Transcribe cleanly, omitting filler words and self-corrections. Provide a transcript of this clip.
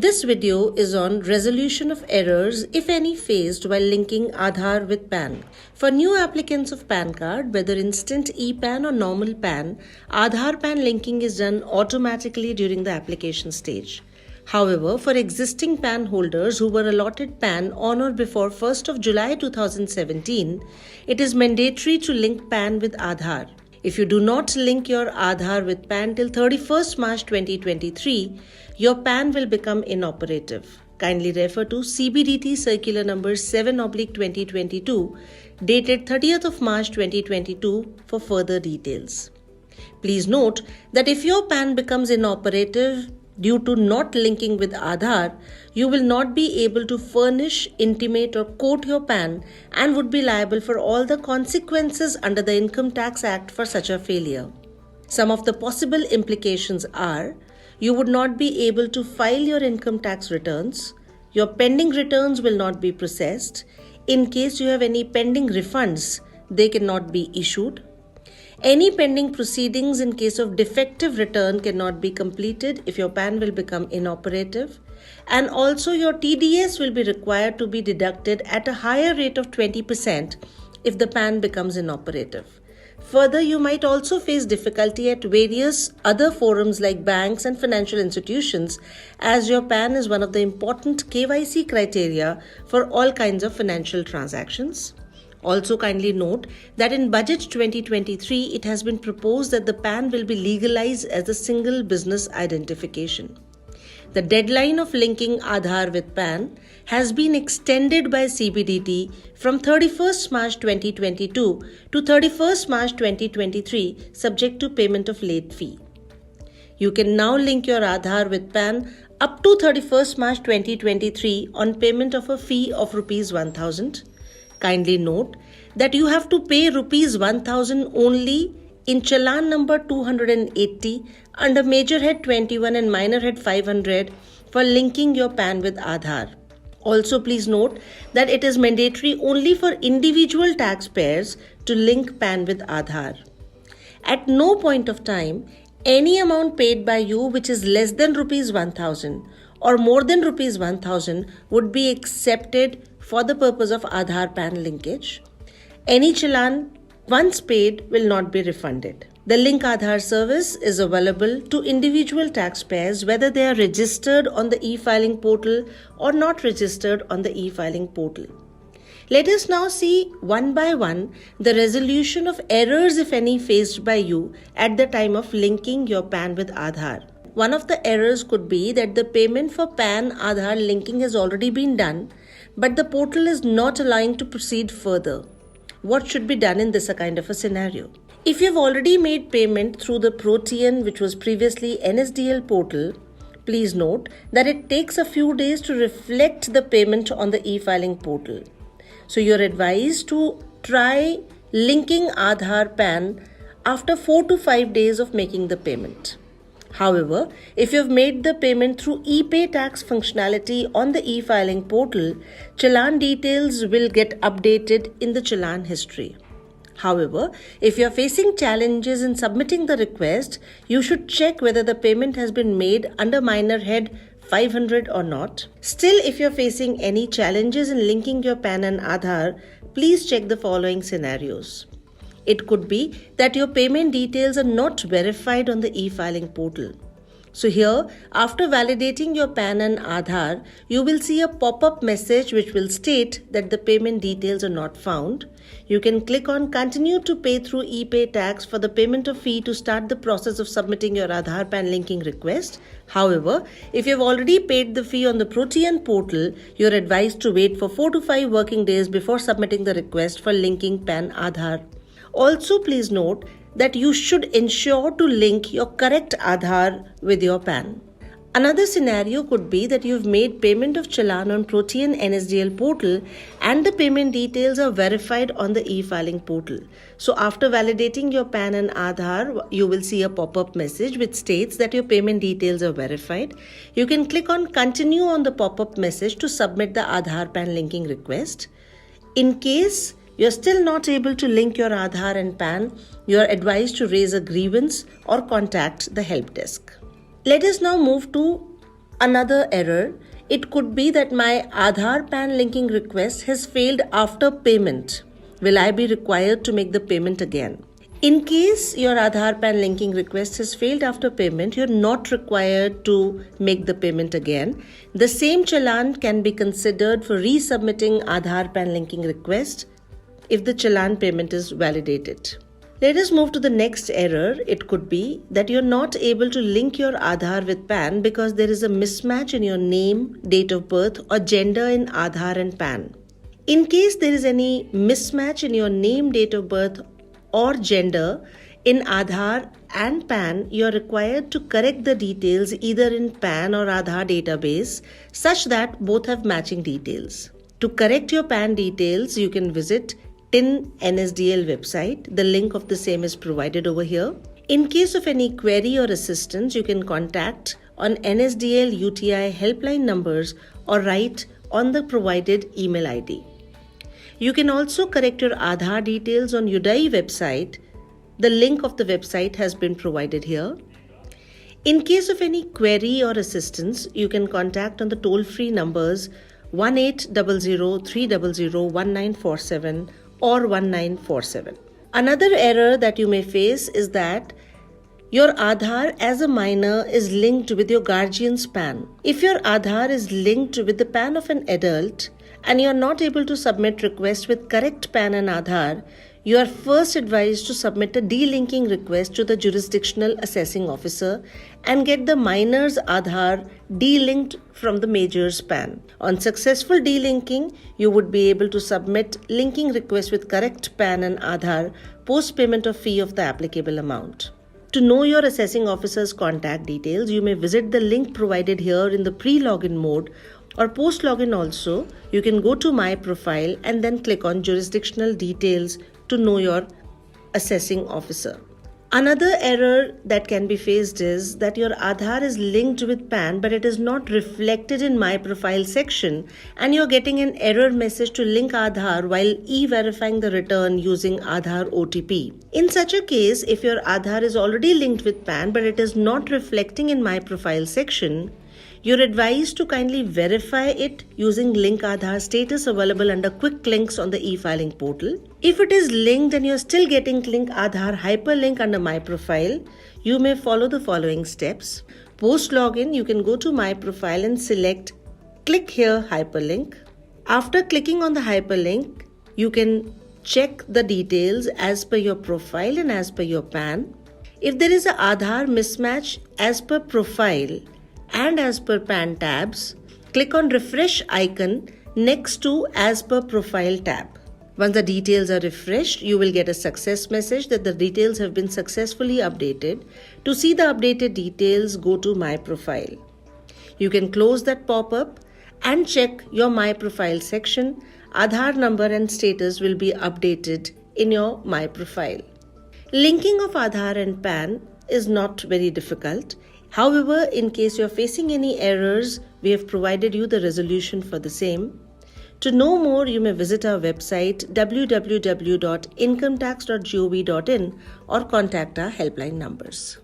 This video is on resolution of errors, if any, faced while linking Aadhaar with PAN. For new applicants of PAN card, whether instant e-PAN or normal PAN, Aadhaar PAN linking is done automatically during the application stage. However, for existing PAN holders who were allotted PAN on or before 1st of July 2017, it is mandatory to link PAN with Aadhaar. If you do not link your Aadhaar with PAN till 31st March 2023, your PAN will become inoperative. Kindly refer to CBDT Circular Number 7/2022 dated 30th of March 2022 for further details. Please note that if your PAN becomes inoperative due to not linking with Aadhaar, you will not be able to furnish, intimate or quote your PAN and would be liable for all the consequences under the Income Tax Act for such a failure. Some of the possible implications are: you would not be able to file your income tax returns, your pending returns will not be processed, in case you have any pending refunds, they cannot be issued, any pending proceedings in case of defective return cannot be completed if your PAN will become inoperative, and also your TDS will be required to be deducted at a higher rate of 20% if the PAN becomes inoperative. Further, you might also face difficulty at various other forums like banks and financial institutions, as your PAN is one of the important KYC criteria for all kinds of financial transactions. Also, kindly note that in Budget 2023, it has been proposed that the PAN will be legalized as a single business identification. The deadline of linking Aadhaar with PAN has been extended by CBDT from 31st March 2022 to 31st March 2023, subject to payment of late fee. You can now link your Aadhaar with PAN up to 31st March 2023 on payment of a fee of Rs 1,000. Kindly note that you have to pay Rs 1,000 only in Challan number 280 under Major Head 21 and Minor Head 500 for linking your PAN with Aadhaar. Also, please note that it is mandatory only for individual taxpayers to link PAN with Aadhaar. At no point of time, any amount paid by you which is less than Rs 1,000 or more than Rs 1,000 would be accepted for the purpose of Aadhaar PAN linkage. Any challan once paid will not be refunded. The Link Aadhaar service is available to individual taxpayers whether they are registered on the e-filing portal or not registered on the e-filing portal. Let us now see one by one the resolution of errors, if any, faced by you at the time of linking your PAN with Aadhaar. One of the errors could be that the payment for PAN Aadhaar linking has already been done, but the portal is not allowing to proceed further. What should be done in this kind of a scenario? If you have already made payment through the Protean, which was previously NSDL portal, please note that it takes a few days to reflect the payment on the e-filing portal. So you're advised to try linking Aadhaar PAN after 4 to 5 days of making the payment. However, if you have made the payment through e-pay tax functionality on the e-filing portal, challan details will get updated in the challan history. However, if you are facing challenges in submitting the request, you should check whether the payment has been made under Minor Head 500 or not. Still, if you are facing any challenges in linking your PAN and Aadhaar, please check the following scenarios. It could be that your payment details are not verified on the e-filing portal. So here, after validating your PAN and Aadhaar, you will see a pop-up message which will state that the payment details are not found. You can click on Continue to pay through e-pay tax for the payment of fee to start the process of submitting your Aadhaar PAN linking request. However, if you have already paid the fee on the Protean portal, you are advised to wait for 4 to 5 working days before submitting the request for linking PAN Aadhaar. Also, please note that you should ensure to link your correct Aadhaar with your PAN. Another scenario could be that you have made payment of challan on Protean NSDL portal and the payment details are verified on the e-filing portal. So after validating your PAN and Aadhaar, you will see a pop-up message which states that your payment details are verified. You can click on Continue on the pop-up message to submit the Aadhaar PAN linking request. In case you're still not able to link your Aadhaar and PAN, you are advised to raise a grievance or contact the help desk. Let us now move to Another error, it could be that my Aadhaar PAN linking request has failed after payment. Will I be required to make the payment again? In case your Aadhaar PAN linking request has failed after payment, you're not required to make the payment again. The same challan can be considered for resubmitting Aadhaar PAN linking request if the challan payment is validated. Let us move to the next error. It could be that you're not able to link your Aadhaar with PAN because there is a mismatch in your name, date of birth, or gender in Aadhaar and PAN. In case there is any mismatch in your name, date of birth, or gender in Aadhaar and PAN, you are required to correct the details either in PAN or Aadhaar database such that both have matching details. To correct your PAN details, you can visit PAN NSDL website. The link of the same is provided over here. In case of any query or assistance, you can contact on NSDL UTI helpline numbers or write on the provided email ID. You can also correct your Aadhaar details on UDAI website. The link of the website has been provided here. In case of any query or assistance, you can contact on the toll-free numbers 1800-300-1947 or 1947. Another error that you may face is that your Aadhaar as a minor is linked with your guardian's PAN. If your Aadhaar is linked with the PAN of an adult and you are not able to submit request with correct PAN and Aadhaar, you are first advised to submit a delinking request to the jurisdictional assessing officer and get the minor's Aadhaar delinked from the major's PAN. On successful delinking, you would be able to submit linking request with correct PAN and Aadhaar post payment of fee of the applicable amount. To know your assessing officer's contact details, you may visit the link provided here in the pre-login mode or post-login also. You can go to My Profile and then click on Jurisdictional Details to know your assessing officer. Another error that can be faced is that your Aadhaar is linked with PAN but it is not reflected in My Profile section and you're getting an error message to link Aadhaar while e-verifying the return using Aadhaar OTP. In such a case, if your Aadhaar is already linked with PAN but it is not reflecting in My Profile section, you're advised to kindly verify it using Link Aadhaar status available under quick links on the e-filing portal. If it is linked and you're still getting Link Aadhaar hyperlink under My Profile, you may follow the following steps. Post login, you can go to My Profile and select Click Here Hyperlink. After clicking on the hyperlink, you can check the details as per your profile and as per your PAN. If there is an Aadhaar mismatch as per profile and as per PAN tabs, click on refresh icon next to as per profile tab. Once the details are refreshed, you will get a success message that the details have been successfully updated. To see the updated details, go to My Profile. You can close that pop-up and check your My Profile section. Aadhaar number and status will be updated in your My Profile. Linking of Aadhaar and PAN is not very difficult. However, in case you are facing any errors, we have provided you the resolution for the same. To know more, you may visit our website www.incometax.gov.in or contact our helpline numbers.